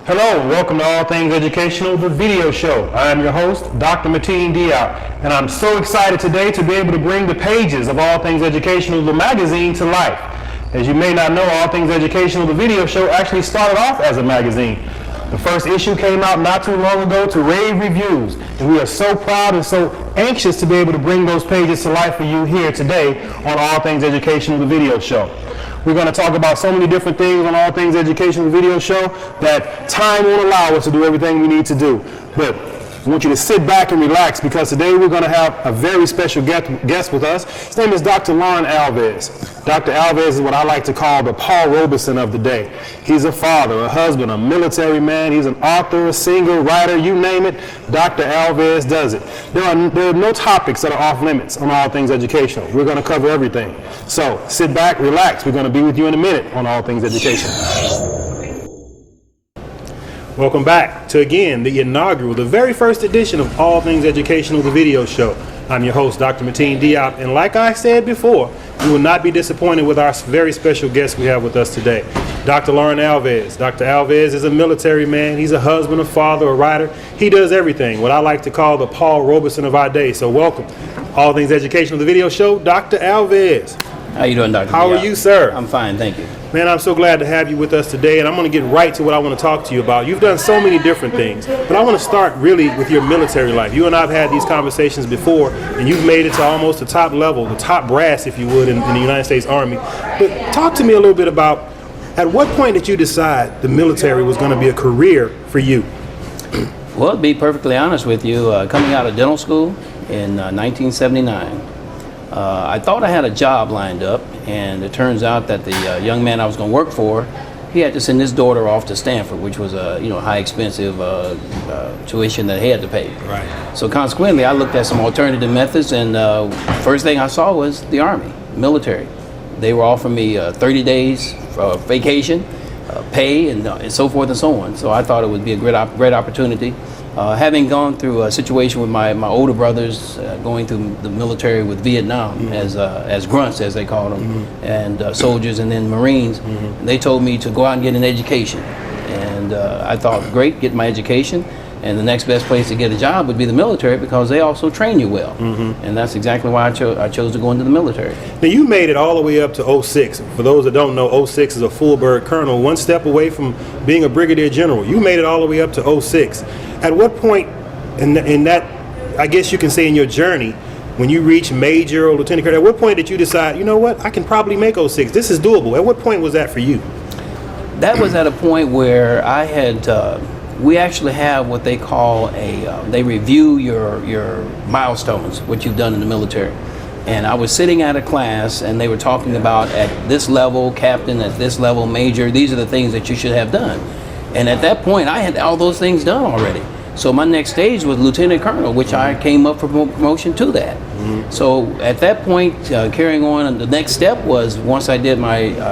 Hello, welcome to All Things Educational, the video show. I am your host, Dr. Mateen Diop, and I'm so excited today to be able to bring the pages of All Things Educational, the magazine, to life. As you may not know, All Things Educational, the video show actually started off as a magazine. The first issue came out not too long ago to rave reviews, and we are so proud and so anxious to be able to bring those pages to life for you here today on All Things Educational, the video show. We're going to talk about so many different things on All Things Educational Video Show that time won't allow us to do everything we need to do. But I want you to sit back and relax because today we're going to have a very special guest with us. His name is Dr. Lauren Alvis. Dr. Alvis is what I like to call the Paul Robeson of the day. He's a father, a husband, a military man. He's an author, a singer, writer, you name it. Dr. Alvis does it. There are no topics that are off limits on All Things Educational. We're going to cover everything. So sit back, relax. We're going to be with you in a minute on All Things Educational. Welcome back to, again, the inaugural, the very first edition of All Things Educational, the video show. I'm your host, Dr. Mateen Diop, and like I said before, you will not be disappointed with our very special guest we have with us today, Dr. Lauren Alvis. Dr. Alvis is a military man. He's a husband, a father, a writer. He does everything, what I like to call the Paul Robeson of our day. So welcome, All Things Educational, the video show, Dr. Alvis. How you doing, Dr. How Diop? are you, sir? I'm fine, thank you. Man, I'm so glad to have you with us today, and I'm going to get right to what I want to talk to you about. You've done so many different things, but I want to start really with your military life. You and I have had these conversations before, and you've made it to almost the top level, the top brass, if you would, in the United States Army. But talk to me a little bit about, at what point did you decide the military was going to be a career for you? Well, to be perfectly honest with you, coming out of dental school in 1979, I thought I had a job lined up, and it turns out that the young man I was going to work for, he had to send his daughter off to Stanford, which was a high expensive tuition that he had to pay. Right. So consequently, I looked at some alternative methods, and first thing I saw was the Army, military. They were offering me 30 days vacation, pay, and so forth and so on. So I thought it would be a great opportunity. Having gone through a situation with my older brothers, going through the military with Vietnam, as grunts, as they call them, and soldiers, and then Marines, they told me to go out and get an education. And I thought, great, get my education. And the next best place to get a job would be the military because they also train you well. And that's exactly why I chose to go into the military. Now, you made it all the way up to 06. For those that don't know, 06 is a full bird colonel, one step away from being a brigadier general. You made it all the way up to 06. At what point in that, I guess you can say in your journey, when you reach major or lieutenant colonel, at what point did you decide, you know what, I can probably make 06? This is doable. At what point was that for you? That was at a point where I had... we actually have what they call they review your milestones, what you've done in the military. And I was sitting at a class and they were talking about at this level, captain, at this level, major, these are the things that you should have done. And at that point, I had all those things done already. So my next stage was lieutenant colonel, which I came up for promotion to that. So at that point, carrying on, the next step was once I did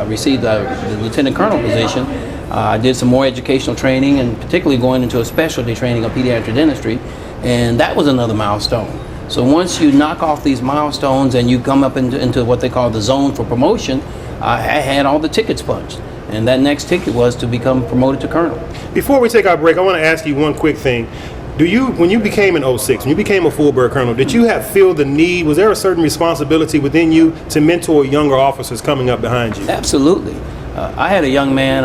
received the lieutenant colonel position, I did some more educational training, and particularly going into a specialty training of pediatric dentistry, and that was another milestone. So once you knock off these milestones and you come up into what they call the zone for promotion, I had all the tickets punched, and that next ticket was to become promoted to colonel. Before we take our break, I want to ask you one quick thing. When you became an 06, when you became a full bird colonel, did you feel the need, was there a certain responsibility within you to mentor younger officers coming up behind you? Absolutely. I had a young man,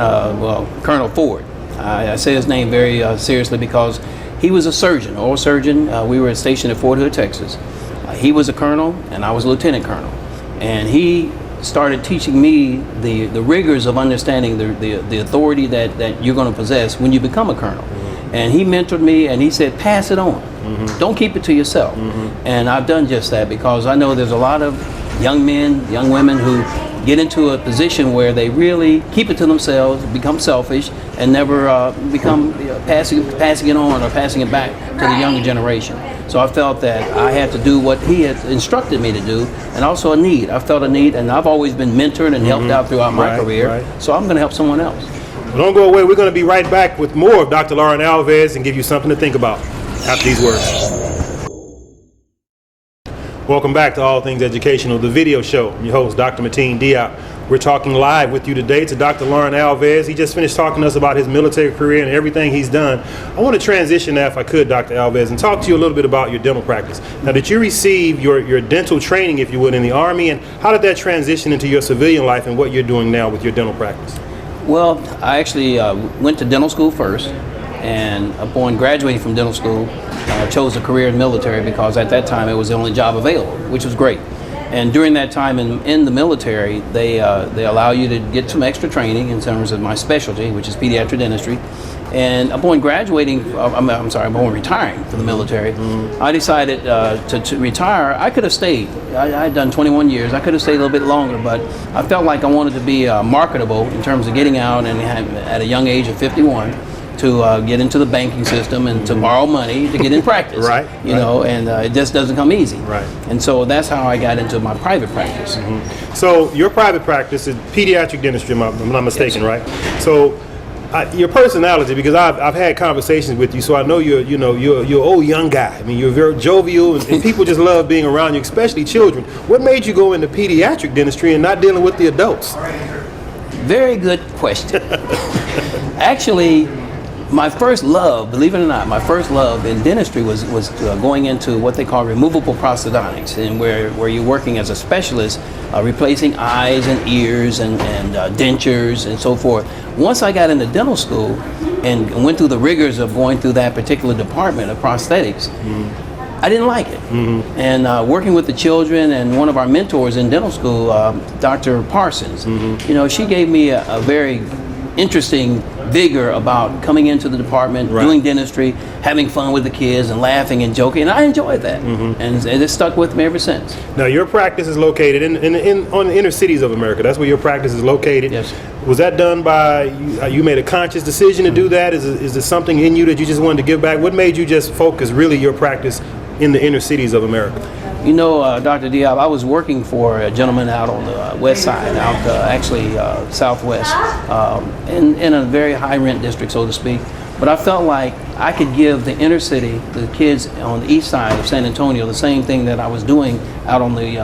Colonel Ford. I say his name very seriously because he was a surgeon, oral surgeon. We were stationed at Fort Hood, Texas. He was a colonel and I was a lieutenant colonel. And he started teaching me the rigors of understanding the authority that you're going to possess when you become a colonel. And he mentored me and he said, pass it on. Don't keep it to yourself. And I've done just that because I know there's a lot of young men, young women who get into a position where they really keep it to themselves, become selfish, and never become passing it on or passing it back to the younger generation. So I felt that I had to do what he had instructed me to do, and also a need. I felt a need, and I've always been mentored and helped out throughout my career, so I'm going to help someone else. Well, don't go away. We're going to be right back with more of Dr. Lauren Alvis and give you something to think about after these words. Welcome back to All Things Educational, the video show. I'm your host, Dr. Mateen Diop. We're talking live with you today to Dr. Lauren Alvis. He just finished talking to us about his military career and everything he's done. I want to transition now, if I could, Dr. Alvis, and talk to you a little bit about your dental practice. Now, did you receive your dental training, if you would, in the Army, and how did that transition into your civilian life and what you're doing now with your dental practice? Well, I actually went to dental school first, and upon graduating from dental school, I chose a career in the military because at that time it was the only job available, which was great. And during that time in the military, they allow you to get some extra training in terms of my specialty, which is pediatric dentistry. And upon graduating, upon retiring from the military, I decided to retire. I could have stayed. I had done 21 years. I could have stayed a little bit longer, but I felt like I wanted to be marketable in terms of getting out and at a young age of 51 to get into the banking system and to borrow money to get in practice. Right. You know, and it just doesn't come easy. Right. And so that's how I got into my private practice. So your private practice is pediatric dentistry, if I'm not mistaken, Yes. right? So your personality, because I've had conversations with you, so I know you're an old young guy. I mean, you're very jovial, and people just love being around you, especially children. What made you go into pediatric dentistry and not dealing with the adults? Very good question. Actually, my first love, believe it or not, my first love in dentistry was going into what they call removable prosthodontics, and where you're working as a specialist, replacing eyes and ears and dentures and so forth. Once I got into dental school and went through the rigors of going through that particular department of prosthetics, I didn't like it. And working with the children, and one of our mentors in dental school, Dr. Parsons, you know, she gave me a very interesting vigor about coming into the department, doing dentistry, having fun with the kids and laughing and joking, and I enjoyed that. And it stuck with me ever since. Now, your practice is located on the inner cities of America. That's where your practice is located. Yes. Was that done by you made a conscious decision to do that? Is there something in you that you just wanted to give back? What made you just focus really your practice in the inner cities of America? You know, Dr. Diab, I was working for a gentleman out on the west side, actually southwest, in a very high rent district, so to speak. But I felt like I could give the inner city, the kids on the east side of San Antonio, the same thing that I was doing out on the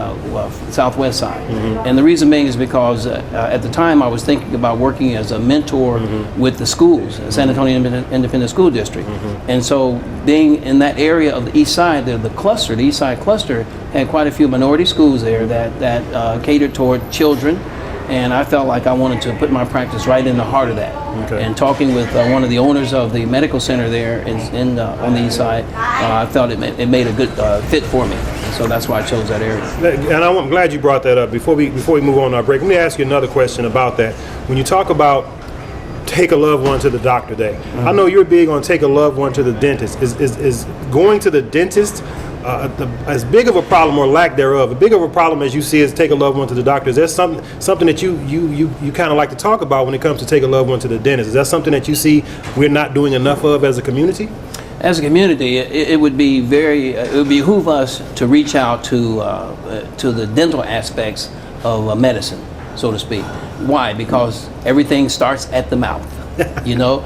southwest side. And the reason being is because at the time I was thinking about working as a mentor with the schools, San Antonio Independent School District. And so being in that area of the east side, the east side cluster had quite a few minority schools there that catered toward children. And I felt like I wanted to put my practice right in the heart of that. And talking with one of the owners of the medical center there on the east side, I felt it made a good fit for me. And so that's why I chose that area. And I'm glad you brought that up. Before we move on to our break, let me ask you another question about that. When you talk about take a loved one to the doctor day, I know you're big on take a loved one to the dentist. Is going to the dentist as big of a problem, or lack thereof, as big of a problem as you see as take a loved one to the doctor? Is there something that you kind of like to talk about when it comes to take a loved one to the dentist? Is that something that you see we're not doing enough of as a community? As a community, it would behoove us to reach out to the dental aspects of medicine, so to speak. Why? Because everything starts at the mouth. You know,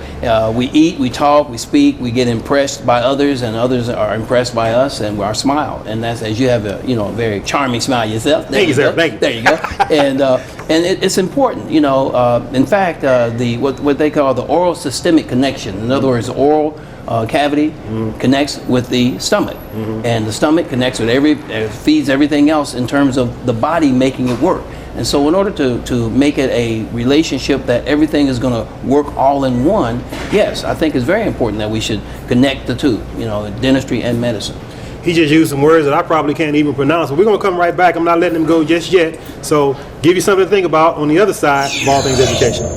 we eat, we talk, we speak, we get impressed by others, and others are impressed by us, and our smile. And that's, as you have a very charming smile yourself. There you go. There you go. And it's important. You know, in fact, what they call the oral systemic connection. In other words, the oral cavity connects with the stomach, and the stomach connects with feeds everything else in terms of the body making it work. And so in order to make it a relationship that everything is going to work all in one, yes, I think it's very important that we should connect the two, you know, dentistry and medicine. He just used some words that I probably can't even pronounce, but we're going to come right back. I'm not letting him go just yet. So give you something to think about on the other side of All Things Educational.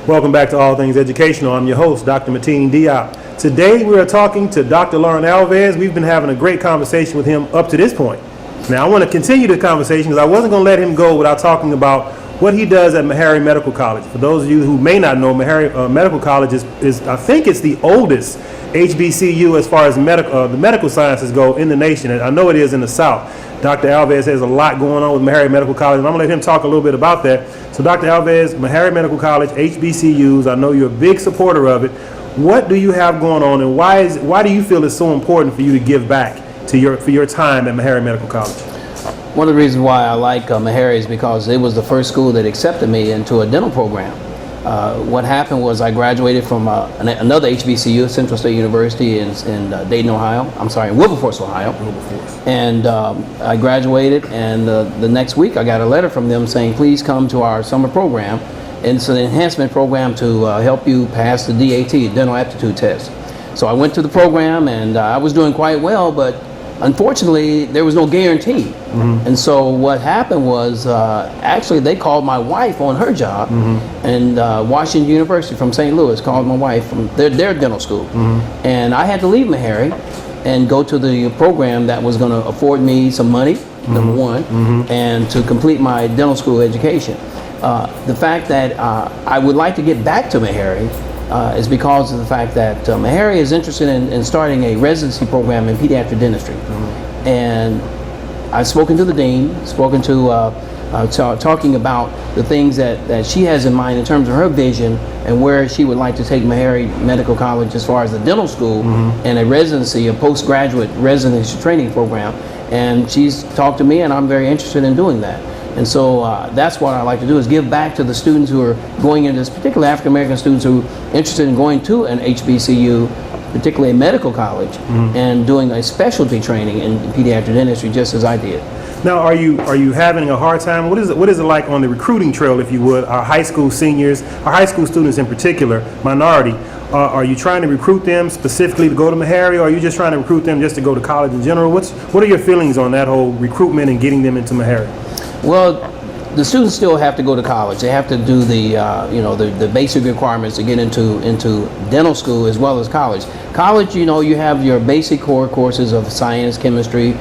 Welcome back to All Things Educational. I'm your host, Dr. Mateen Diop. Today we are talking to Dr. Lauren Alvis. We've been having a great conversation with him up to this point. Now, I want to continue the conversation because I wasn't going to let him go without talking about what he does at Meharry Medical College. For those of you who may not know, Meharry Medical College is I think it's the oldest HBCU as far as the medical sciences go in the nation. And I know it is in the South. Dr. Alvis has a lot going on with Meharry Medical College, and I'm going to let him talk a little bit about that. So, Dr. Alvis, Meharry Medical College, HBCUs, I know you're a big supporter of it. What do you have going on, and why do you feel it's so important for you to give back for your time at Meharry Medical College? One of the reasons why I like Meharry is because it was the first school that accepted me into a dental program. What happened was I graduated from another HBCU, Central State University in Dayton, Ohio. I'm sorry, in Wilberforce, Ohio. And I graduated, and the next week I got a letter from them saying, please come to our summer program. And it's an enhancement program to help you pass the DAT, Dental Aptitude Test. So I went to the program, and I was doing quite well, but unfortunately, there was no guarantee. And so what happened was, actually, they called my wife on her job, and Washington University from St. Louis called my wife from their dental school. And I had to leave Meharry and go to the program that was going to afford me some money, number one, and to complete my dental school education. The fact that I would like to get back to Meharry is because of the fact that Meharry is interested in starting a residency program in pediatric dentistry. And I've spoken to the dean, spoken to talking about the things that she has in mind in terms of her vision and where she would like to take Meharry Medical College as far as the dental school and a residency, a postgraduate residency training program. And she's talked to me, and I'm very interested in doing that. And so that's what I like to do, is give back to the students who are going into this, particularly African American students who are interested in going to an HBCU, particularly a medical college, and doing a specialty training in pediatric dentistry, just as I did. Now, are you having a hard time? What is it like on the recruiting trail, if you would? Our high school seniors, our high school students in particular, minority. Are you trying to recruit them specifically to go to Meharry, or are you just trying to recruit them just to go to college in general? What are your feelings on that whole recruitment and getting them into Meharry? Well, the students still have to go to college. They have to do the basic requirements to get into dental school as well as college. College, you have your basic core courses of science, chemistry,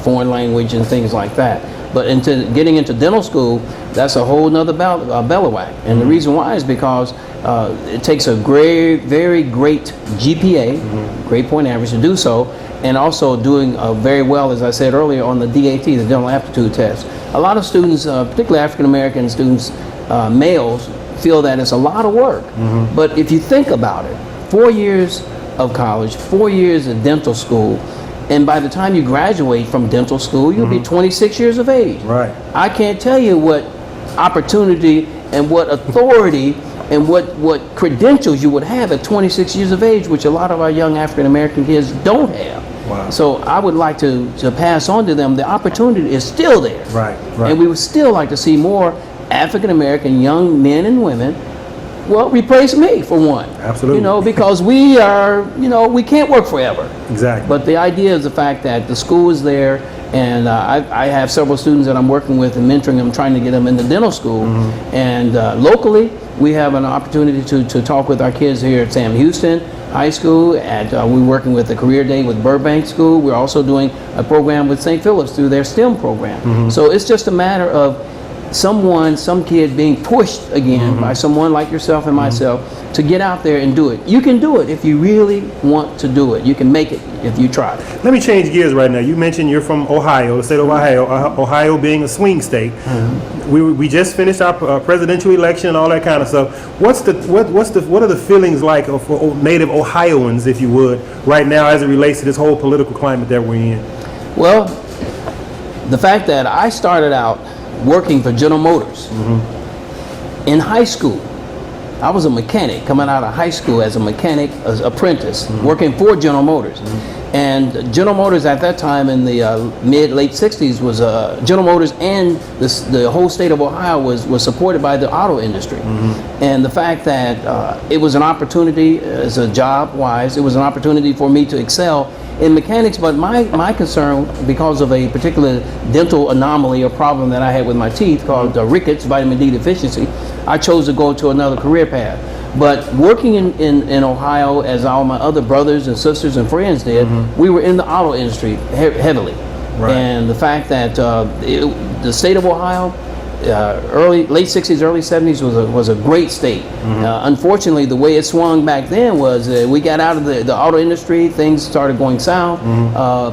foreign language, and things like that. But getting into dental school, that's a whole nother bellowag. And the reason why is because it takes a very great GPA, grade point average, to do so, and also doing very well, as I said earlier, on the DAT, the Dental Aptitude Test. A lot of students, particularly African American students, males, feel that it's a lot of work. But if you think about it, 4 years of college, 4 years of dental school, and by the time you graduate from dental school, you'll be 26 years of age. Right. I can't tell you what opportunity and what authority and what credentials you would have at 26 years of age, which a lot of our young African American kids don't have. Wow. So I would like to pass on to them the opportunity is still there. Right. And we would still like to see more African American young men and women, well, replace me for one. Absolutely. Because we are, we can't work forever. Exactly. But the idea is the fact that the school is there, and I have several students that I'm working with and mentoring them, trying to get them into dental school. And locally, we have an opportunity to talk with our kids here at Sam Houston High School. We're working with the Career Day with Burbank School. We're also doing a program with St. Philip's through their STEM program. So it's just a matter of some kid being pushed again by someone like yourself and myself to get out there and do it. You can do it if you really want to do it. You can make it if you try. Let me change gears right now. You mentioned you're from Ohio, the state of Ohio, Ohio being a swing state. We just finished our presidential election and all that kind of stuff. What are the feelings like for native Ohioans, if you would, right now as it relates to this whole political climate that we're in? Well, the fact that I started out working for General Motors in high school. I was a mechanic coming out of high school as a mechanic, as apprentice, working for General Motors. And General Motors at that time in the late 60s was General Motors, and the whole state of Ohio was supported by the auto industry. And the fact that it was an opportunity as a job-wise, it was an opportunity for me to excel in mechanics, but my concern, because of a particular dental anomaly or problem that I had with my teeth called rickets, vitamin D deficiency, I chose to go to another career path. But working in Ohio, as all my other brothers and sisters and friends did, we were in the auto industry heavily. Right. And the fact that the state of Ohio, late 60s, early 70s was a great state. Unfortunately, the way it swung back then was we got out of the auto industry, things started going south.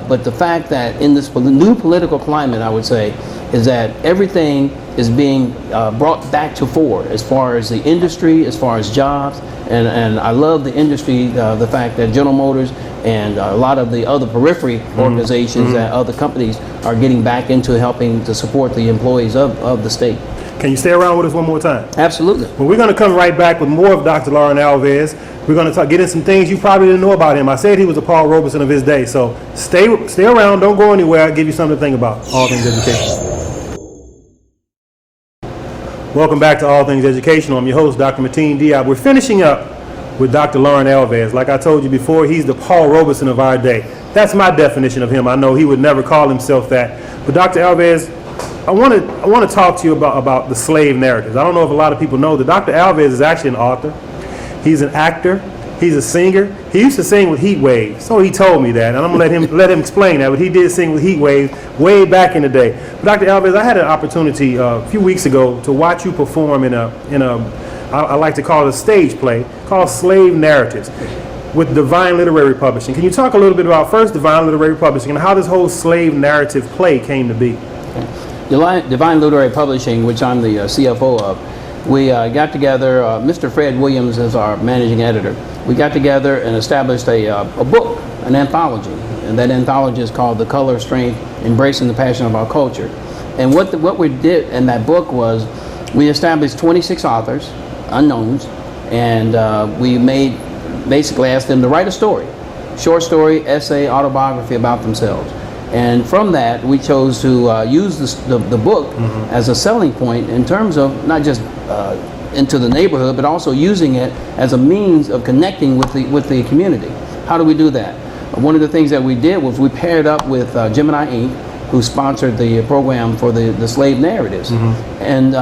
But the fact that in this new political climate, I would say, is that everything is being brought back to fore as far as the industry, as far as jobs. And I love the industry, the fact that General Motors And a lot of the other periphery organizations and other companies are getting back into helping to support the employees of the state. Can you stay around with us one more time? Absolutely. Well, we're going to come right back with more of Dr. Lauren Alvis. We're going to get in some things you probably didn't know about him. I said he was a Paul Robeson of his day, so stay around. Don't go anywhere. I'll give you something to think about. All Things Educational. Welcome back to All Things Educational. I'm your host, Dr. Mateen Diop. We're finishing up with Dr. Lauren Alvis. Like I told you before, he's the Paul Robeson of our day. That's my definition of him. I know he would never call himself that. But Dr. Alvis, I want to talk to you about the slave narratives. I don't know if a lot of people know that Dr. Alvis is actually an author. He's an actor. He's a singer. He used to sing with Heat Waves, so he told me that, and I'm gonna let him explain that. But he did sing with Heat Waves way back in the day. But Dr. Alvis, I had an opportunity a few weeks ago to watch you perform in a I like to call it a stage play called Slave Narratives with Divine Literary Publishing. Can you talk a little bit about first Divine Literary Publishing and how this whole slave narrative play came to be? Divine Literary Publishing, which I'm the CFO of, we got together, Mr. Fred Williams is our managing editor. We got together and established a book, an anthology, and that anthology is called The Color, Strength, Embracing the Passion of Our Culture. And what we did in that book was we established 26 authors, unknowns, and we basically asked them to write a story, short story, essay, autobiography about themselves. And from that, we chose to use the book as a selling point in terms of not just into the neighborhood, but also using it as a means of connecting with the community. How do we do that? One of the things that we did was we paired up with Gemini Inc., who sponsored the program for the slave narratives. And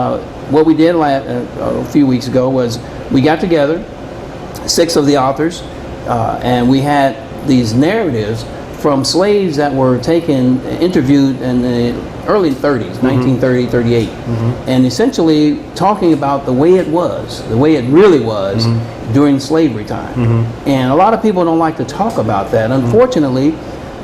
what we did a few weeks ago was we got together, 6 of the authors, and we had these narratives from slaves that were interviewed in the early 30s, 1930, 38, and essentially talking about the way it really was during slavery time. And a lot of people don't like to talk about that. Unfortunately,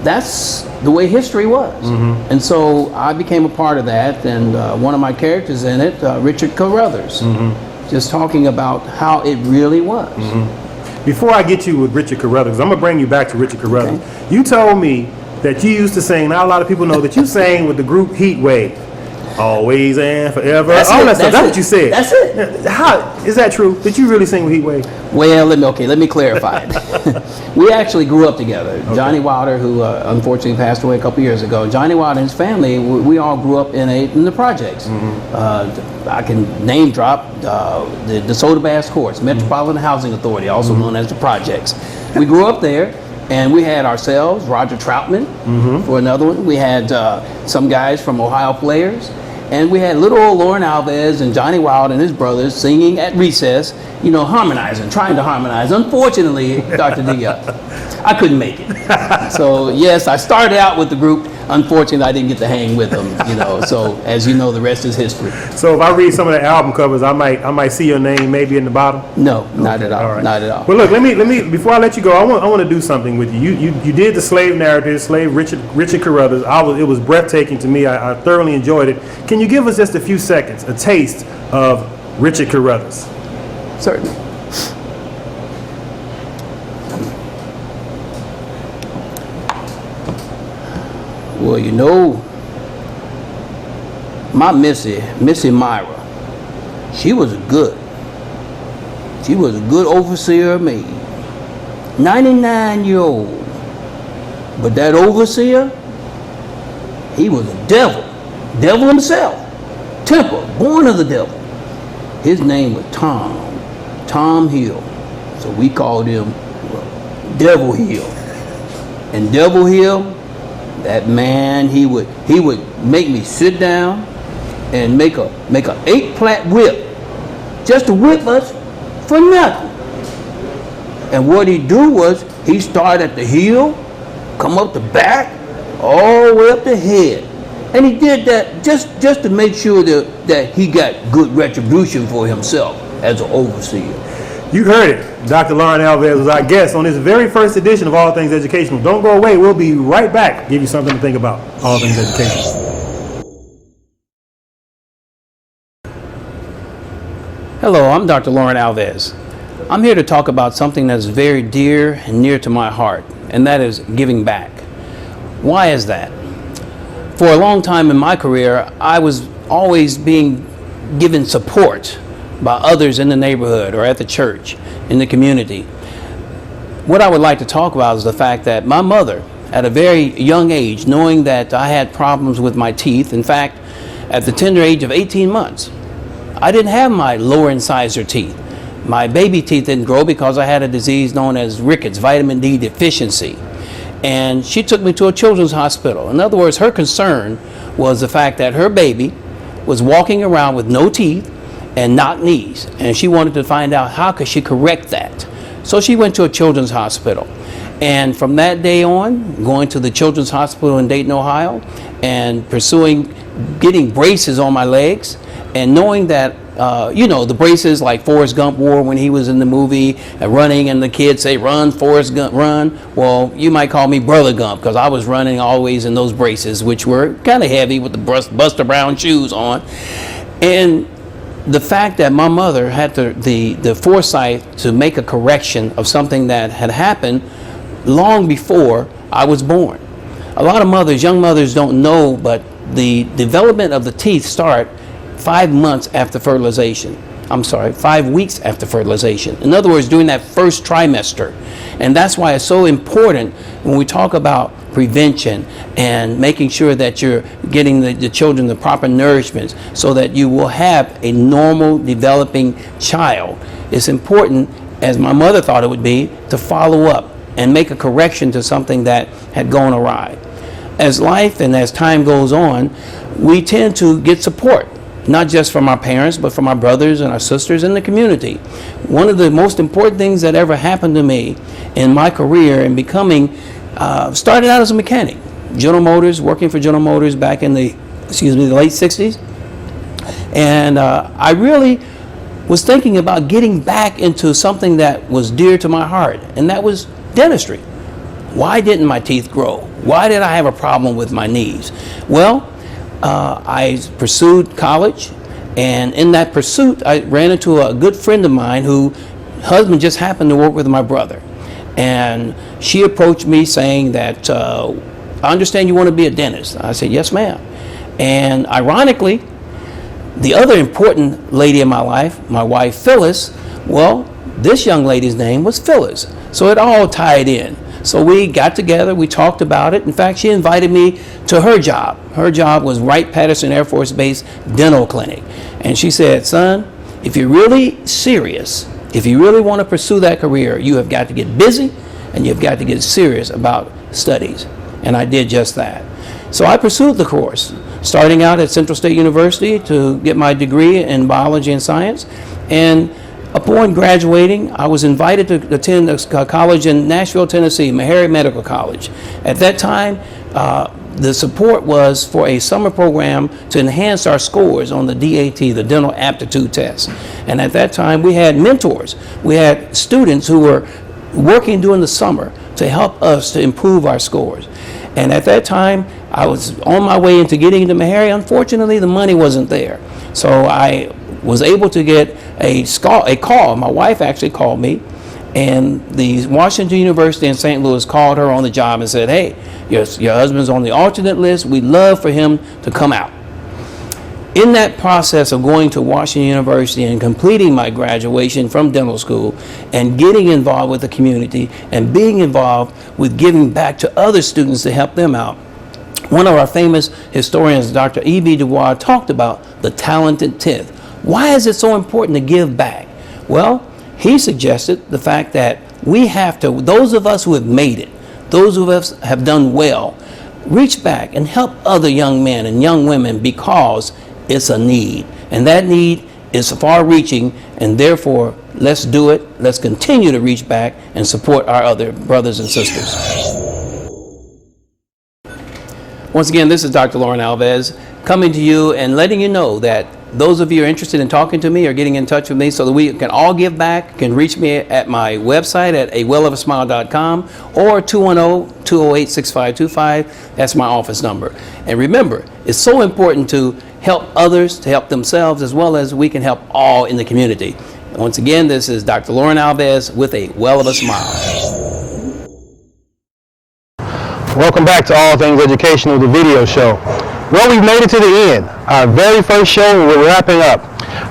that's the way history was. And so I became a part of that, and one of my characters in it, Richard Carruthers, just talking about how it really was. Before I get you with Richard Carruthers, I'm going to bring you back to Richard Carruthers. Okay. You told me that you used to sing, not a lot of people know that you sang with the group Heat Wave. Always and forever. That's what you said. That's it. How is that true? Did you really sing with Heat Wave? Well, let me clarify it. We actually grew up together. Okay. Johnny Wilder, who unfortunately passed away a couple years ago, Johnny Wilder and his family, we all grew up in the projects. I can name drop the Soda Bass Courts, Metropolitan Housing Authority, also known as the projects. We grew up there. And we had ourselves, Roger Troutman, for another one. We had some guys from Ohio Players. And we had little old Lauren Alvis and Johnny Wilde and his brothers singing at recess, harmonizing, trying to harmonize. Unfortunately, Dr. Diop, I couldn't make it. So yes, I started out with the group. Unfortunately, I didn't get to hang with them, So as you know, the rest is history. So if I read some of the album covers, I might see your name maybe in the bottom. No, not at all. All right. Not at all. Well, look, let me before I let you go, I want to do something with you. You did the slave narrative, slave Richard Carruthers. It was breathtaking to me. I thoroughly enjoyed it. Can you give us just a few seconds, a taste of Richard Carruthers? Certainly. Well, my Missy Myra, she was a good overseer of me. 99-year-old. But that overseer, he was a devil himself. Temper, born of the devil. His name was Tom Hill. So we called him Devil Hill. And Devil Hill, that man, he would make me sit down and make a 8-plat whip, just to whip us for nothing. And what he'd do was he'd start at the heel, come up the back, all the way up the head. And he did that just to make sure that he got good retribution for himself as an overseer. You heard it. Dr. Lauren Alvis was our guest on this very first edition of All Things Educational. Don't go away. We'll be right back. Give you something to think about. All Things Educational. Hello, I'm Dr. Lauren Alvis. I'm here to talk about something that's very dear and near to my heart, and that is giving back. Why is that? For a long time in my career, I was always being given support by others in the neighborhood or at the church, in the community. What I would like to talk about is the fact that my mother, at a very young age, knowing that I had problems with my teeth, in fact, at the tender age of 18 months, I didn't have my lower incisor teeth. My baby teeth didn't grow because I had a disease known as rickets, vitamin D deficiency. And she took me to a children's hospital. In other words, her concern was the fact that her baby was walking around with no teeth and knocked knees. And she wanted to find out how could she correct that. So she went to a children's hospital. And from that day on, going to the children's hospital in Dayton, Ohio, and pursuing getting braces on my legs, and knowing that, the braces like Forrest Gump wore when he was in the movie, running, and the kids say, "Run, Forrest Gump, run." Well, you might call me Brother Gump because I was running always in those braces, which were kind of heavy with the Buster Brown shoes on. And the fact that my mother had the foresight to make a correction of something that had happened long before I was born. A lot of mothers, young mothers, don't know, but the development of the teeth start 5 months after fertilization. 5 weeks after fertilization. In other words, during that first trimester. And that's why it's so important when we talk about prevention and making sure that you're getting the children the proper nourishment so that you will have a normal developing child. It's important, as my mother thought it would be, to follow up and make a correction to something that had gone awry. As life and as time goes on, we tend to get support, not just from our parents, but from our brothers and our sisters in the community. One of the most important things that ever happened to me in my career in becoming, started out as a mechanic, General Motors, working for General Motors back in the late 60s. And I really was thinking about getting back into something that was dear to my heart, and that was dentistry. Why didn't my teeth grow? Why did I have a problem with my knees? Well, I pursued college, and in that pursuit, I ran into a good friend of mine whose husband just happened to work with my brother. And she approached me saying that, "I understand you want to be a dentist." I said, "Yes, ma'am." And ironically, the other important lady in my life, my wife Phyllis, well, this young lady's name was Phyllis. So it all tied in. So we got together, we talked about it. In fact, she invited me to her job. Her job was Wright-Patterson Air Force Base Dental Clinic. And she said, "Son, if you're really serious, if you really want to pursue that career, you have got to get busy and you've got to get serious about studies." And I did just that. So I pursued the course, starting out at Central State University to get my degree in biology and science. And upon graduating, I was invited to attend a college in Nashville, Tennessee, Meharry Medical College. At that time, the support was for a summer program to enhance our scores on the DAT, the Dental Aptitude Test. And at that time, we had mentors. We had students who were working during the summer to help us to improve our scores. And at that time, I was on my way into getting into Meharry. Unfortunately, the money wasn't there. So I was able to get a call. My wife actually called me, and the Washington University in St. Louis called her on the job and said, "Hey, your husband's on the alternate list. We'd love for him to come out." In that process of going to Washington University and completing my graduation from dental school and getting involved with the community and being involved with giving back to other students to help them out, one of our famous historians, Dr. E.B. Dubois, talked about the talented tenth. Why is it so important to give back? Well, he suggested the fact that we have to, those of us who have made it, those of us have done well, reach back and help other young men and young women because it's a need. And that need is far-reaching, and therefore, let's do it. Let's continue to reach back and support our other brothers and sisters. Once again, this is Dr. Lauren Alvis coming to you and letting you know that those of you who are interested in talking to me or getting in touch with me so that we can all give back can reach me at my website at awellofasmile.com or 210-208-6525. That's my office number. And remember, it's so important to help others, to help themselves, as well as we can help all in the community. Once again, this is Dr. Lauren Alvis with A Well of a Smile. Welcome back to All Things Educational, the video show. Well, we've made it to the end. Our very first show, and we're wrapping up.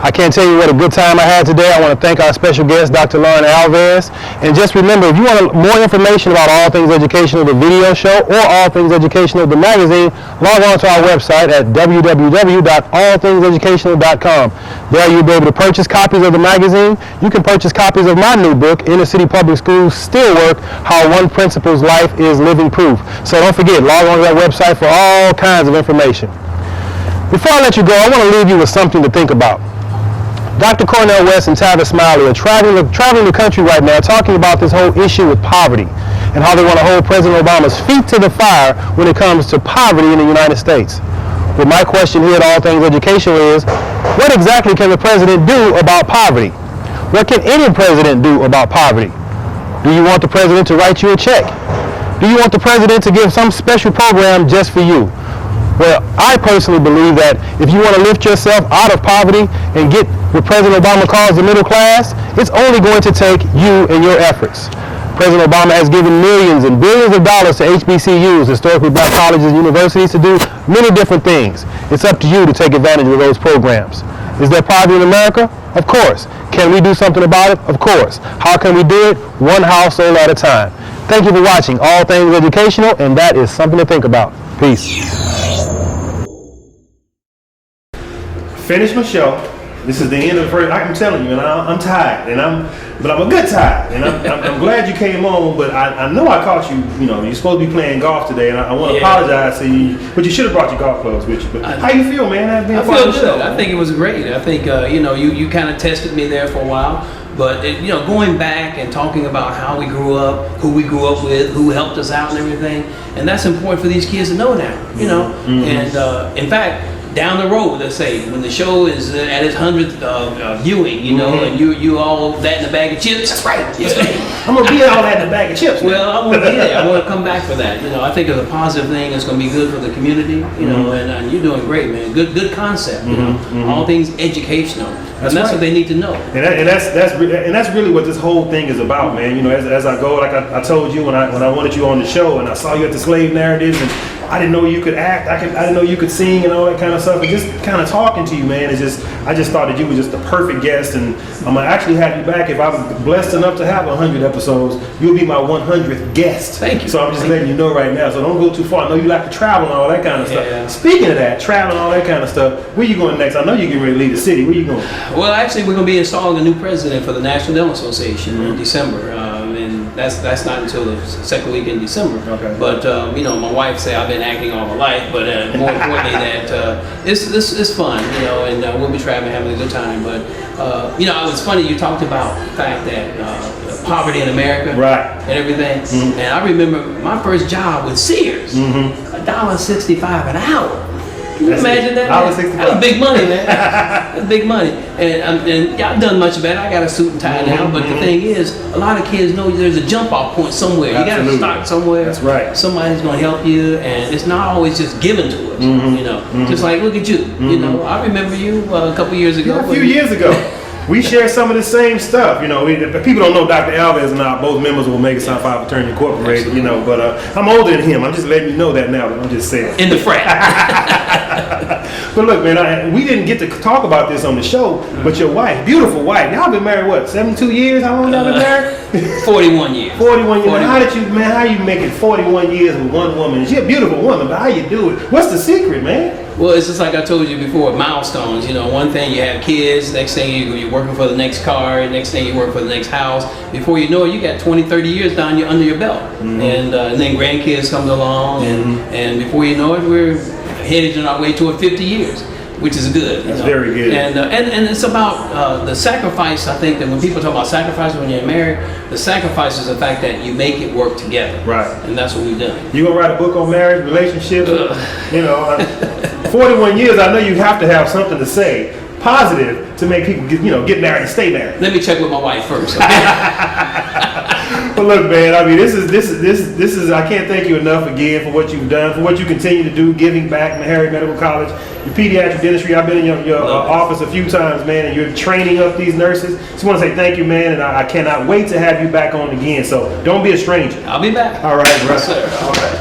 I can't tell you what a good time I had today. I want to thank our special guest, Dr. Lauren Alvis. And just remember, if you want more information about All Things Educational, the video show, or All Things Educational, the magazine, log on to our website at www.allthingseducational.com. There you'll be able to purchase copies of the magazine. You can purchase copies of my new book, Inner City Public Schools Still Work, How One Principal's Life is Living Proof. So don't forget, log on to that website for all kinds of information. Before I let you go, I want to leave you with something to think about. Dr. Cornel West and Tavis Smiley are traveling the country right now talking about this whole issue with poverty and how they want to hold President Obama's feet to the fire when it comes to poverty in the United States. But my question here at All Things Educational is, what exactly can the president do about poverty? What can any president do about poverty? Do you want the president to write you a check? Do you want the president to give some special program just for you? Well, I personally believe that if you want to lift yourself out of poverty and get what President Obama calls the middle class, it's only going to take you and your efforts. President Obama has given millions and billions of dollars to HBCUs, historically black colleges and universities, to do many different things. It's up to you to take advantage of those programs. Is there poverty in America? Of course. Can we do something about it? Of course. How can we do it? One household at a time. Thank you for watching All Things Educational, and that is something to think about. Peace. Finished my show. This is the end of the first. I'm telling you, and I'm tired, but I'm a good tired, and I'm glad you came on. But I know I caught you. You know, you're supposed to be playing golf today, and I want to apologize to you. But you should have brought your golf clubs with you. But how you feel, man? I feel good. I think it was great. I think you kind of tested me there for a while. But going back and talking about how we grew up, who we grew up with, who helped us out, and everything, and that's important for these kids to know now. And in fact, down the road, let's say, when the show is at its 100th viewing, and you all that in a bag of chips. That's right. I'm gonna be all that in a bag of chips. Well, I want to be there. I want to come back for that. I think it's a positive thing. It's going to be good for the community. And you're doing great, man. Good concept. All things educational, and that's what they need to know. And that's really what this whole thing is about, man. As I go, like I told you when I wanted you on the show, and I saw you at the slave narratives, and I didn't know you could act. I didn't know you could sing and all that kind of stuff. And just kind of talking to you, man, I just thought that you were just the perfect guest. And I'm gonna actually have you back if I'm blessed enough to have 100 episodes. You'll be my 100th guest. Thank you. So I'm just letting you know right now. So don't go too far. I know you like to travel and all that kind of stuff. Speaking of that, travel and all that kind of stuff, where you going next? I know you're getting ready to leave the city. Where you going? Well, actually, we're gonna be installing a new president for the National Dental Association in December. And that's not until the second week in December. Okay. But my wife say I've been acting all my life, but more importantly that it's fun, and we'll be traveling, having a good time. But it was funny you talked about the fact that poverty in America, right, and everything. And I remember my first job with Sears, $1.65 an hour. Can you imagine that? That was big money, man. That's big money. And I've done much better. I got a suit and tie now. But the thing is, a lot of kids know there's a jump off point somewhere. You got to start somewhere. That's right. Somebody's going to help you, and it's not always just given to us. Just like look at you. I remember you a couple years ago. A few years ago. We share some of the same stuff, people don't know Dr. Alvis and I, both members of Omega Psi Phi Fraternity Incorporated, but I'm older than him. I'm just letting you know that now, but I'm just saying. In the frat. But look, man, we didn't get to talk about this on the show, but your wife, beautiful wife, y'all been married, what, 72 years? How long y'all been married? 41 years. 41 years. How you make it 41 years with one woman? She's a beautiful woman, but how you do it? What's the secret, man? Well, it's just like I told you before, milestones. One thing you have kids, next thing you're working for the next car, next thing you work for the next house. Before you know it, you got 20, 30 years under your belt. And then grandkids come along, and before you know it, we're headed on our way toward 50 years, which is good. That's very good. And it's about the sacrifice. I think that when people talk about sacrifice when you're married, the sacrifice is the fact that you make it work together. Right. And that's what we've done. You gonna write a book on marriage, relationships? 41 years, I know you have to have something to say positive to make people get married and stay married. Let me check with my wife first. But look, man, this is I can't thank you enough again for what you've done, for what you continue to do, giving back Meharry Medical College, your pediatric dentistry. I've been in your office a few times, man, and you're training up these nurses. Just want to say thank you, man, and I cannot wait to have you back on again. So don't be a stranger. I'll be back. All right, bro. Yes, sir. All right.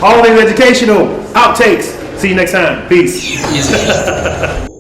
All things educational, outtakes. See you next time. Peace. Yes.